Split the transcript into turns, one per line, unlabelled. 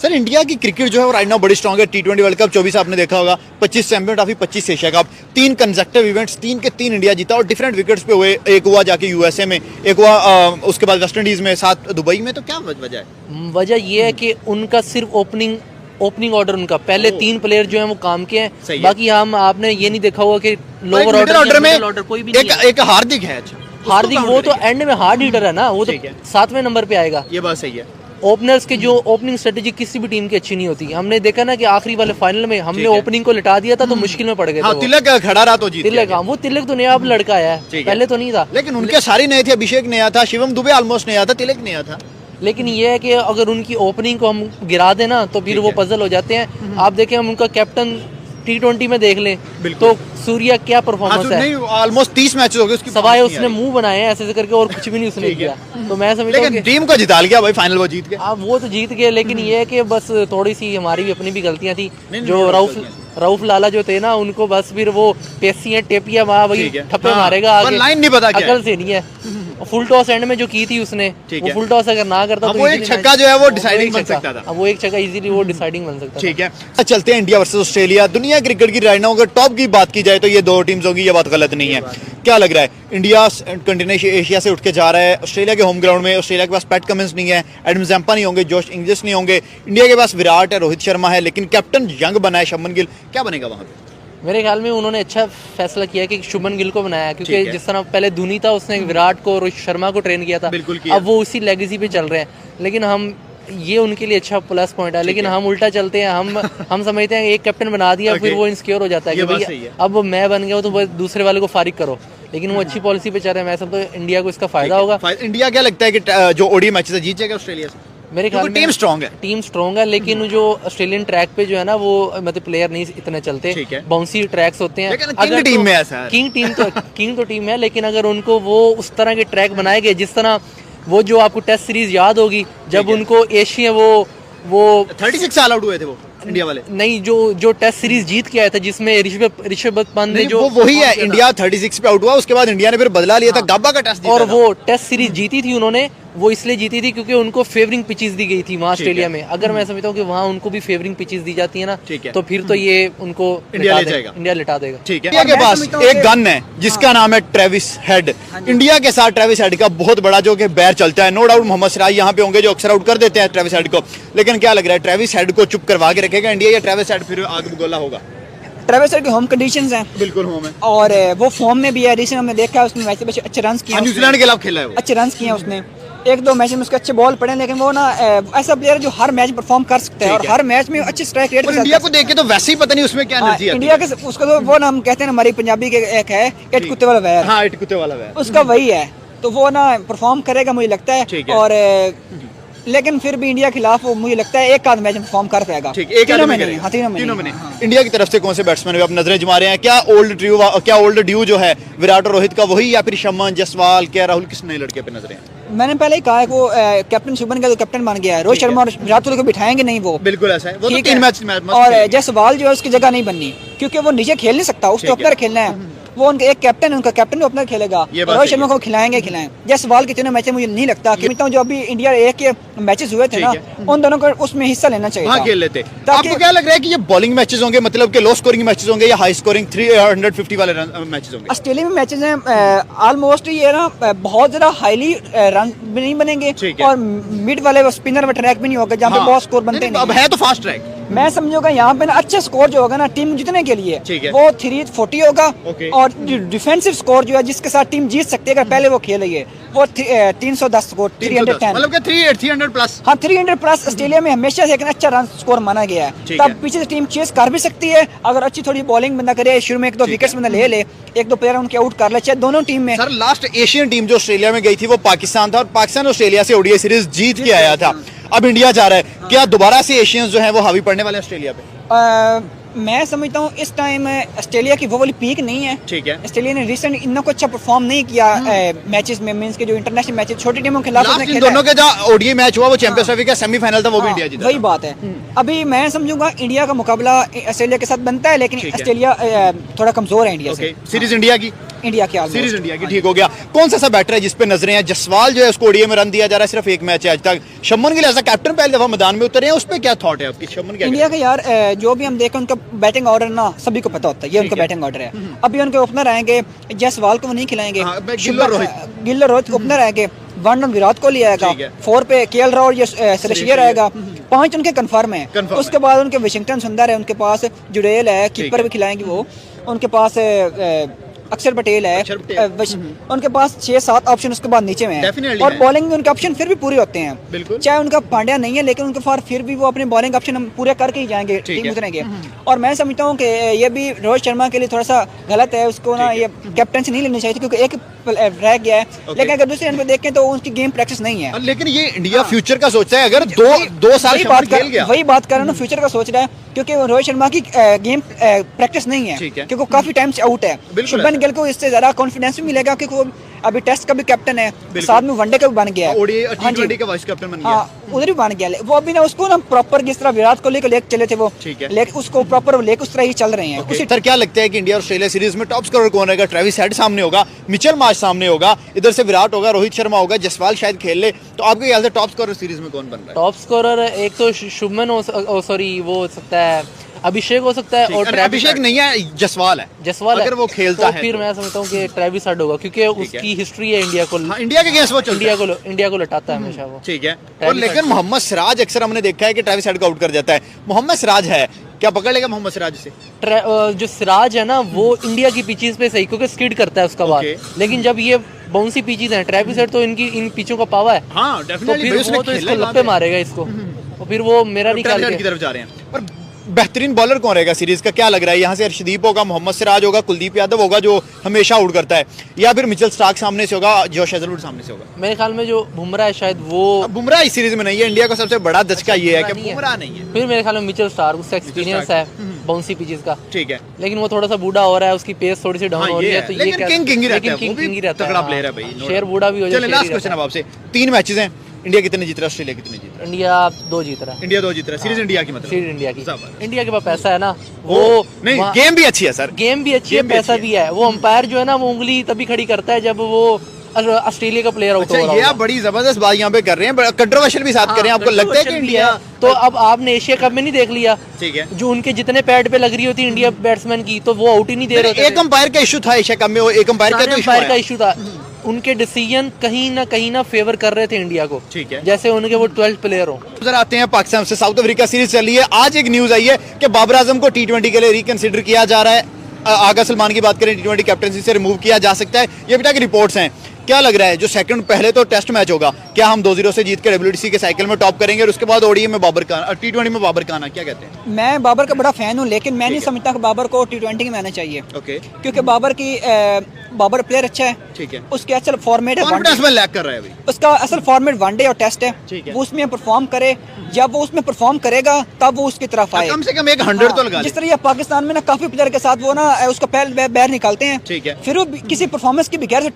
Sir India की cricket जो है वो राइट नाउ बड़ी स्ट्रॉन्ग है। T20 वर्ल्ड कप 24 आपने देखा होगा, 25 champion trophy, 25 Asia cup, 3 consecutive events, 3 के 3 इंडिया जीता और डिफरेंट विकेट्स पे हुए। एक हुआ जाके यूएसए में, एक हुआ उसके बाद वेस्ट इंडीज में, 7 दुबई में। तो क्या वजह है?
वजह ये है कि उनका सिर्फ ओपनिंग ऑर्डर उनका पहले 3 प्लेयर जो हैं वो काम के हैं। बाकी हम आपने ये नहीं देखा होगा कि लोअर ऑर्डर में कोई भी
एक हार्दिक है।
हार्दिक वो तो एंड में हार्ड हिटर है ना, वो तो 7वें नंबर पे आएगा।
ये बात सही है।
ओपनर्स के जो ओपनिंग स्ट्रेटेजी किसी भी टीम की अच्छी नहीं होती। हमने देखा ना कि आखिरी वाले फाइनल में हमने ओपनिंग को लिटा दिया था तो मुश्किल में पड़ गए।
तिलक खड़ा रहा तो जीत
गया। वो तिलक तो नया अब लड़का है, पहले तो नहीं था।
लेकिन उनके सारे नए थे। अभिषेक नया था, शिवम दुबे ऑलमोस्ट नया था, तिलक नया था।
लेकिन ये है कि अगर उनकी ओपनिंग को हम गिरा देना तो फिर वो पजल हो जाते हैं। आप देखें, हम उनका कैप्टन T20 में देख लें तो सूर्या क्या परफॉर्मेंस है।
ऑलमोस्ट 30 मैचेस हो गए उसकी,
सवाए उसने मुंह बनाए हैं ऐसे करके और कुछ भी नहीं उसने किया। तो मैं समझता हूं कि
टीम को जिता लिया भाई, फाइनल वो जीत गए।
अब वो तो जीत गए, लेकिन ये है कि बस थोड़ी सी हमारी भी अपनी भी गलतियां थी। जो रऊफ लाला जो थे ना, उनको बस फिर वो पेसियां टेपियां वही ठप्पे मारेगा आगे,
लाइन नहीं पता क्या
अकल से नहीं है। फुल टॉस एंड में जो की थी उसने, वो फुल टॉस अगर ना करता तो
वो एक छक्का जो है वो डिसाइडिंग बन सकता था।
वो एक छक्का इजीली वो डिसाइडिंग बन सकता था।
ठीक है, चलते हैं इंडिया वर्सेस ऑस्ट्रेलिया। दुनिया क्रिकेट की राइट नाउ अगर टॉप की बात की जाए तो ये 2 टीम्स होंगी, ये बात गलत नहीं है। क्या लग रहा है? इंडिया कंटिन्यू एशिया से उठ के जा रहा है ऑस्ट्रेलिया के होम ग्राउंड में। ऑस्ट्रेलिया के पास पैट कमिंस नहीं है, एडम जैम्पा नहीं होंगे, जोश इंग्लिश नहीं होंगे। इंडिया के पास विराट है, रोहित शर्मा है, लेकिन कैप्टन यंग बना है शुभमन गिल। क्या बनेगा वहां पे?
मेरे ख्याल में उन्होंने अच्छा फैसला किया कि शुभमन गिल को बनाया, क्योंकि जिस तरह पहले धोनी था उसने विराट को, रोहित शर्मा को ट्रेन किया था, अब वो उसी लेगेसी पे चल रहे हैं। लेकिन हम ये उनके लिए अच्छा प्लस पॉइंट है। लेकिन हम उल्टा चलते हैं, हम समझते हैं एक कैप्टन बना दिया फिर वो इनसिक्योर हो जाता है कि भाई अब मैं बन गया हूँ तो दूसरे वाले को फारिग करो। लेकिन वो अच्छी पॉलिसी पे चल रहे हैं। मैं समझता हूँ इंडिया को इसका फायदा होगा।
इंडिया क्या लगता है कि जो ओडी मैचेस जीत जाएगा ऑस्ट्रेलिया से?
मेरे ख्याल में टीम स्ट्रॉन्ग है, लेकिन जो ऑस्ट्रेलियन ट्रैक पे जो है ना वो मतलब प्लेयर नहीं इतने चलते, बाउंसी ट्रैक्स होते हैं।
अगर टीम में ऐसा है,
किंग तो टीम है, लेकिन अगर उनको वो उस तरह के ट्रैक बनाए गए जिस तरह वो जो आपको टेस्ट सीरीज याद होगी जब उनको एशिया वो
36 साल आउट हुए थे वो इंडिया वाले,
नहीं जो टेस्ट सीरीज जीत के आया था जिसमें ऋषभ पंत ने जो
वही है। इंडिया 36 पे आउट हुआ, उसके बाद इंडिया ने फिर बदला लिया था, गाबा का टेस्ट,
और वो टेस्ट सीरीज जीती थी उन्होंने। वो इसलिए जीती थी क्योंकि उनको फेवरिंग पिचेस दी गई थी वहाँ ऑस्ट्रेलिया में। अगर मैं समझता हूँ कि वहाँ उनको भी फेवरिंग पिचेस दी जाती है ना, तो फिर तो ये उनको इंडिया लिटा देगा।
ठीक है, इंडिया के पास एक गन है जिसका नाम है ट्रेविस हेड। इंडिया के साथ ट्रेविस हेड का बहुत बड़ा जो कि बैर चलता है। नो डाउट मोहम्मद सिराज यहाँ पे होंगे जो अक्सर आउट कर देते हैं ट्रेविस हेड को। लेकिन क्या लग रहा है, ट्रेविस हेड को चुप करवा के रखेगा इंडिया या ट्रेविस हेड फिर आग बगोला होगा?
ट्रेविस हेड की होम कंडीशंस हैं,
बिल्कुल होम है,
और वो फॉर्म में भी है। रिसेंट हमने देखा है उसने वैसे अच्छे रन किए,
न्यूजीलैंड के खिलाफ खेला है,
अच्छे रन किए उसने। 1-2 मैच में उसके अच्छे बॉल पड़े, लेकिन वो ना ऐसा प्लेयर जो हर मैच परफॉर्म कर सकता है और हर मैच में अच्छे स्ट्राइक रेट।
इंडिया को देख के तो वैसे ही पता नहीं उसमें क्या एनर्जी है।
इंडिया के उसका तो वो नाम कहते हैं हमारी पंजाबी के एक है इट कुत्ते वाला वैर।
हाँ, इट कुत्ते वाला वैर,
उसका वही है। तो वो ना परफॉर्म करेगा मुझे लगता है। और लेकिन फिर भी इंडिया के खिलाफ वो मुझे लगता है एक आध मैच में परफॉर्म कर पाएगा।
तीनों में नहीं। इंडिया की तरफ से कौन से बैट्समैन आप नजरें जमा रहे हैं? क्या ओल्ड ड्यू जो है विराट और रोहित का वही, या फिर शमन, जसवाल, क्या राहुल, किस नए लड़के पे नजरें?
मैंने पहले ही कहा है वो कैप्टन शुभमन गिल कैप्टन बन गया है। रोहित शर्मा और विराट कोहली को बिठाएंगे नहीं, वो
बिल्कुल ऐसा है। वो तो 3 मैच
और जयसवाल जो है उसकी जगह नहीं बननी, क्योंकि वो नीचे खेल नहीं सकता, उसको ओपनर खेलना है। वो उनका एक कैप्टन है, उनका कैप्टन ओपनर खेलेगा। रोहित शर्मा को खिलाएंगे। जयसवाल के तीनों मैच मुझे नहीं लगता कि जो अभी इंडिया एक के मैचेस हुए थे ना, उन दोनों को उसमें हिस्सा लेना चाहिए।
हाँ, खेल लेते। आपको क्या लग रहा है कि ये बॉलिंग मैचेस होंगे, मतलब कि लो स्कोरिंग मैचेस होंगे या हाई स्कोरिंग 350 वाले मैचेस होंगे?
ऑस्ट्रेलिया में मैचेस हैं ऑलमोस्ट ये ना बहुत ज्यादा हाईली रन भी नहीं बनेंगे और मिड वाले स्पिनर में ट्रैक भी नहीं होगा जहाँ पे बहुत स्कोर बनते हैं।
अब है तो फास्ट ट्रैक।
मैं समझूंगा यहाँ पे ना अच्छा स्कोर जो होगा ना टीम जीतने के लिए वो 340 होगा। और डिफेंसिव स्कोर जो है जिसके साथ टीम जीत सकती है अगर पहले वो खेलेगी वो 310 स्कोर, 310,
मतलब कि 300 प्लस।
हाँ, 300 प्लस ऑस्ट्रेलिया में हमेशा से एक अच्छा रन स्कोर माना गया है। तब पीछे से टीम चेस कर भी सकती है अगर अच्छी थोड़ी बॉलिंग बंदा करे, शुरू में 1-2 विकेट्स बंदा ले 1-2 प्लेयर उनके आउट कर ले, चाहे दोनों टीम में।
सर लास्ट एशियन टीम जो ऑस्ट्रेलिया में गई थी वो पाकिस्तान था और पाकिस्तान ऑस्ट्रेलिया से ओडीआई सीरीज जीत के आया था। अब इंडिया जा रहा है, क्या दोबारा से एशियंस जो हैं वो हावी पड़ने वाले ऑस्ट्रेलिया पे?
मैं समझता हूँ इस टाइम ऑस्ट्रेलिया की वो वाली पीक नहीं है।
ठीक है,
ऑस्ट्रेलिया ने रिसेंट इतना को अच्छा परफॉर्म नहीं किया मैचेस में, मींस के जो इंटरनेशनल मैचेस छोटी टीमों के खिलाफ उसने खेला।
दोनों के जो ओडीआई मैच हुआ वो चैंपियंस ट्रॉफी का सेमीफाइनल था, वो भी इंडिया जीता।
वही बात है। अभी मैं समझूंगा इंडिया का मुकाबला ऑस्ट्रेलिया के साथ बनता है, लेकिन ऑस्ट्रेलिया थोड़ा कमजोर है इंडिया से।
सीरीज इंडिया की
इंडिया के
सीरीज इंडिया की ठीक हो गया। कौन सा बैटर है जिस पे नजरें हैं? जसवाल जो है उसको ओडीआई में रन दिया जा रहा है, सिर्फ एक मैच है आज तक। Shubman Gill as a captain पहली दफा मैदान में उतरे हैं, उस पर क्या थॉट है आपकी? शुभमन गिल
इंडिया का यार जो भी हम देखें उनका बैटिंग ऑर्डर ना सभी को पता होता है, ये उनका बैटिंग ऑर्डर है। अभी उनके ओपनर आएंगे, जयसवाल को वो नहीं खिलाएंगे, गिल और रोहित ओपनर आएंगे, 1 रन विराट कोहली आएगा, 4 पे केएल राहुल या श्रेयस अय्यर आएगा, 5 उनके कंफर्म है। उसके बाद उनके वाशिंगटन सुंदर है, उनके पास जुड़ेल है, कीपर भी खिलाएंगे वो, उनके पास अक्षर पटेल है, उनके पास 6-7 ऑप्शन उसके बाद नीचे में है, और बॉलिंग में उनके ऑप्शन फिर भी पूरे होते हैं। चाहे उनका पांड्या नहीं है, लेकिन उनके पास फिर भी वो अपने बॉलिंग ऑप्शन हम पूरे करके ही जाएंगे, टीम उतरेंगे। और मैं समझता हूँ कि ये भी रोहित शर्मा के लिए थोड़ा सा गलत है, उसको ना ये कैप्टनसी नहीं लेनी चाहिए थी, क्योंकि एक रह गया है। लेकिन अगर दूसरे एंड पे देखें तो उनकी गेम प्रैक्टिस नहीं है।
लेकिन ये इंडिया फ्यूचर का सोचता है, अगर दो साल
वही बात कर रहा हूँ, फ्यूचर का सोच रहा है, क्योंकि रोहित शर्मा की गेम प्रैक्टिस नहीं है, क्योंकि वो काफी टाइम से आउट है। शुभमन गिल को इससे ज्यादा कॉन्फिडेंस भी मिलेगा, क्योंकि वो अभी टेस्ट का भी कैप्टन है, साथ में वनडे का भी बन गया है,
T20 का वाइस कैप्टन बन गया,
उधर भी बन गया। वो अभी ना उसको ना प्रॉपर जिस तरह विराट कोहली को लेकर चले थे वो, लेकिन उसको प्रॉपर लेकर उस तरह ही चल रहे हैं।
सर क्या लगता है कि इंडिया और ऑस्ट्रेलिया सीरीज में टॉप स्कोरर कौन रहेगा? ट्रेविस हेड सामने होगा, मिचेल मार्श सामने होगा, इधर से विराट होगा, रोहित शर्मा होगा, जसवाल शायद खेल ले, तो आपके ख्याल से टॉप स्कोरर सीरीज में कौन बन रहा है?
टॉप स्कोरर एक तो शुभमन वो हो सकता है, अभिषेक हो सकता है, और
अभिषेक नहीं है, जसवाल है।
जसवाल
अगर वो खेलता
तो फिर मैं समझता हूँ कि ट्रेविस हेड होगा, क्योंकि उसकी हिस्ट्री है इंडिया को,
इंडिया के अगेंस्ट वो
इंडिया को लटाता है हमेशा वो।
ठीक है। और लेकिन मोहम्मद सिराज अक्सर हमने देखा है कि ट्रेविस हेड को आउट कर जाता है। मोहम्मद सिराज है, क्या पकड़ लेगा मोहम्मद सिराज से?
जो सिराज है ना वो इंडिया की पिचेस पे सही, क्योंकि स्किड करता है उसका बाद, लेकिन जब ये बाउंसी पिचेस हैं, ट्रेविस हेड तो इन पिचों का पावा है, तो फिर वो तो इसको लप्पे मारेगा इसको, और फिर वो मेरा निकाल
की तरफ जा रहे हैं। और बेहतरीन बॉलर कौन रहेगा सीरीज का, क्या लग रहा है? यहाँ से अर्शदीप होगा, मोहम्मद सिराज होगा, कुलदीप यादव होगा जो हमेशा आउट करता है, या फिर मिचेल स्टार्क सामने से होगा, जोश हेजलवुड सामने से होगा?
मेरे ख्याल में जो बुमराह है शायद वो,
बुमराह इस सीरीज में नहीं है। इंडिया का सबसे बड़ा दचका ये है कि बुमराह नहीं है।
फिर मेरे ख्याल में मिचेल स्टार्क, उसका एक्सपीरियंस है बाउंसी पिचेस का,
ठीक है,
लेकिन वो थोड़ा सा बूढ़ा हो रहा है, उसकी पेस थोड़ी सी डाउन हो रही है, तो ये
किंग ही रहता है, तगड़ा प्लेयर है भाई,
शेर बूढ़ा भी हो जाए।
लास्ट क्वेश्चन अब आपसे, 3 मैचेस हैं, इंडिया कितने जीत रहा है, ऑस्ट्रेलिया कितने जीत रहा है?
इंडिया 2 जीत रहा है।
इंडिया 2 जीत रहा है। सीरीज इंडिया की मतलब?
सीरीज इंडिया की। इंडिया के पास पैसा है ना, वो
नहीं, गेम भी अच्छी है सर,
गेम भी अच्छी है, पैसा भी है। वो अंपायर जो है ना वो उंगली तभी खड़ी करता है जब वो ऑस्ट्रेलिया का प्लेयर आउट हो रहा है।
ये आप बड़ी जबरदस्त बात यहाँ पे कर रहे हैं, कंट्रोवर्शियल भी साथ कर रहे हैं। आपको लगता है कि इंडिया
तो अब आपने एशिया कप में नहीं देख लिया,
ठीक है,
जो उनके जितने पैड पे लग रही होती इंडिया बैट्समैन की, तो वो आउट ही नहीं दे रहे थे।
एक अंपायर का इशू था एशिया कप में, वो एक अंपायर का
इशू था। उनके डिसीजन कहीं ना फेवर कर रहे थे इंडिया को,
ठीक है,
जैसे उनके वो 12th प्लेयर हो।
उधर आते हैं पाकिस्तान से साउथ अफ्रीका सीरीज चल रही है। आज एक न्यूज आई है कि बाबर आजम को T20 के लिए रिकंसिडर किया जा रहा है। आगा सलमान की बात करें, T20 कैप्टनसी से रिमूव किया जा सकता है, ये अभी तक रिपोर्ट्स हैं। क्या लग रहा है, जो सेकंड पहले तो टेस्ट मैच होगा, क्या हम 2-0 से जीत के WTC के साइकिल में टॉप करेंगे, और उसके बाद ओडीआई में बाबर का, T20 में बाबर का आना, क्या कहते हैं?
मैं बाबर का बड़ा फैन हूं, लेकिन मैं नहीं समझता कि बाबर को T20 में आना चाहिए, क्योंकि बाबर प्लेयर अच्छा है, ठीक है, उसके असल फॉर्मेट है,
कॉन्फिडेंस में लैक कर रहा है अभी,
उसका असल फॉर्मेट वनडे और टेस्ट है, वो उसमें परफॉर्म करे, जब वो उसमें परफॉर्म करेगा तब वो उसकी तरफ आए,
कम से कम एक 100 तो लगा।
जिस तरह पाकिस्तान में ना काफी प्लेयर के साथ वो ना उसको पहले बाहर निकालते हैं,
ठीक है,
फिर वो किसी परफॉर्मेंस की बगैर